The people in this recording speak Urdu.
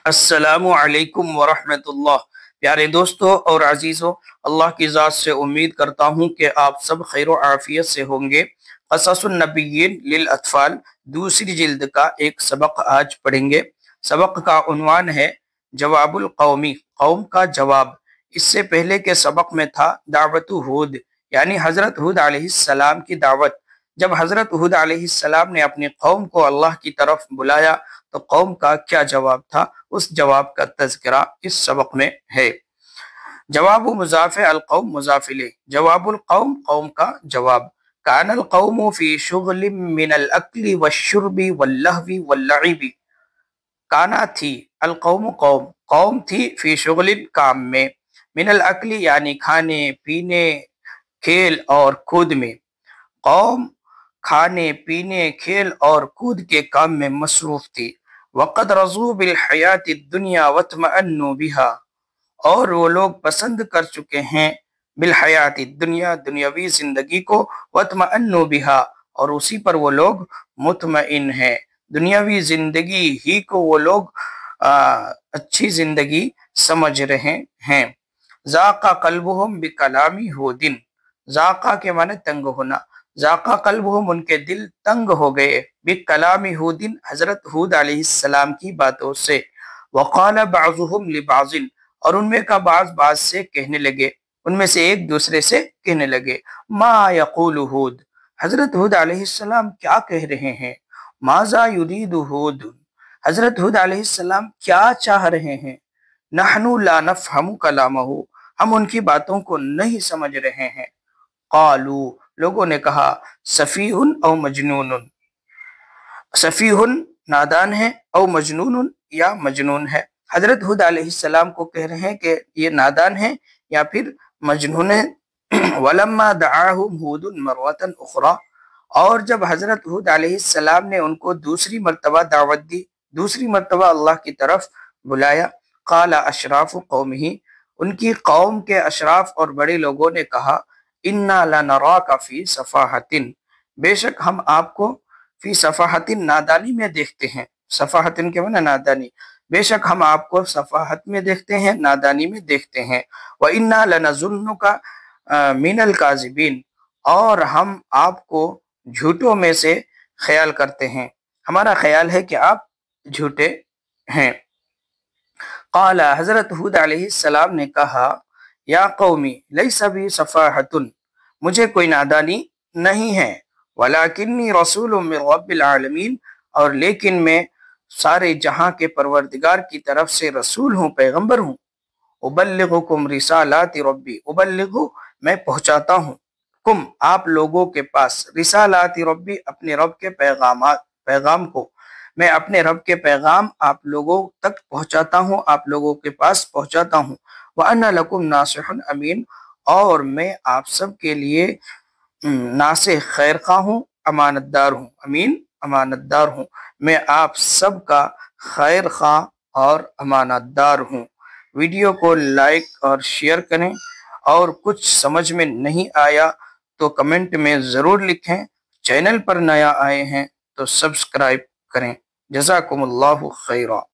السلام علیکم ورحمۃ اللہ۔ پیارے دوستوں اور عزیزوں، اللہ کی ذات سے امید کرتا ہوں کہ آپ سب خیر و عافیت سے ہوں گے۔ قصص النبیین للاطفال دوسری جلد کا ایک سبق آج پڑھیں گے۔ سبق کا عنوان ہے جواب القومی، قوم کا جواب۔ اس سے پہلے کے سبق میں تھا دعوت ہود، یعنی حضرت ہود علیہ السلام کی دعوت۔ جب حضرت ہود علیہ السلام نے اپنی قوم کو اللہ کی طرف بلایا تو قوم کا کیا جواب تھا، اس جواب کا تذکرہ اس سبق میں ہے۔ جواب مضاف، القوم مضاف الیہ۔ جواب القوم، قوم کا جواب۔ کان القوم فی شغل من الاکل والشرب واللہو واللعب۔ کانا تھی، القوم قوم، قوم تھی فی شغل کام میں، من الاکل یعنی کھانے پینے کھیل اور کود میں۔ قوم کھانے پینے کھیل اور کود کے کام میں مصروف تھی۔ وقد رضوا بالحیات الدنیا واطمأنوا بها، اور وہ لوگ پسند کر چکے ہیں بالحیات الدنیا، دنیاوی زندگی کو، واطمأنوا بها، اور اسی پر وہ لوگ مطمئن ہیں۔ دنیاوی زندگی ہی کو وہ لوگ اچھی زندگی سمجھ رہے ہیں۔ ذاق قلبهم بکلام ہود، ذاقہ کے معنی تنگ ہونا، ذاقہ قلبہم ان کے دل تنگ ہو گئے، بکلام ہود حضرت ہود علیہ السلام کی باتوں سے۔ وقال بعضهم لبعض، اور ان میں کا بعض سے کہنے لگے، ان میں سے ایک دوسرے سے کہنے لگے، ما یقول ہود، حضرت ہود علیہ السلام کیا کہہ رہے ہیں؟ ماذا یرید ہود، حضرت ہود علیہ السلام کیا چاہ رہے ہیں؟ نحن لا نفہم کلامہ، ہم ان کی باتوں کو نہیں سمجھ رہے ہیں۔ قالو، لوگوں نے کہا، سفیہ او مجنون، سفیہ نادان ہے، او مجنون یا مجنون ہے۔ حضرت ہود علیہ السلام کو کہہ رہے ہیں کہ یہ نادان ہے یا پھر مجنون ہے۔ ولما دعاہم ہود مرۃ اخری، اور جب حضرت ہود علیہ السلام نے ان کو دوسری مرتبہ دعوت دی، دوسری مرتبہ اللہ کی طرف بلایا، قال اشراف قومہ، ان کی قوم کے اشراف اور بڑے لوگوں نے کہا، انا لنراک فی سفاہۃ، بے شک ہم آپ کو فی سفاہۃ نادانی میں دیکھتے ہیں۔ سفاہۃ کے معنی نادانی، بے شک ہم آپ کو سفاہت میں دیکھتے ہیں، نادانی میں دیکھتے ہیں۔ وَإِنَّا لَنَظُنُّكَ مِنَ الْكَاذِبِينَ، اور ہم آپ کو جھوٹوں میں سے خیال کرتے ہیں، ہمارا خیال ہے کہ آپ جھوٹے ہیں۔ قال، حضرت ہود علیہ السلام نے کہا، یا قومی لیس بی سفاہۃ، مجھے کوئی نادانی نہیں ہے، ولکنی رسول من رب العالمین، اور لیکن میں سارے جہاں کے پروردگار کی طرف سے رسول ہوں، پیغمبر ہوں۔ ابلغکم رسالات ربی، ابلغ میں پہنچاتا ہوں، کم آپ لوگوں کے پاس، رسالات ربی اپنے رب کے پیغام کو، میں اپنے رب کے پیغام آپ لوگوں تک پہنچاتا ہوں، آپ لوگوں کے پاس پہنچاتا ہوں۔ وَأَنَا لَكُمْ نَاصِحٌ أَمِينٌ، اور میں آپ سب کے لیے ناصح خیر خواہ ہوں، امانت دار ہوں، امین امانت دار ہوں، میں آپ سب کا خیر خواہ اور امانت دار ہوں۔ ویڈیو کو لائک اور شیئر کریں، اور کچھ سمجھ میں نہیں آیا تو کمنٹ میں ضرور لکھیں۔ چینل پر نیا آئے ہیں تو سبسکرائب کریں۔ جزاکم اللہ خیرا۔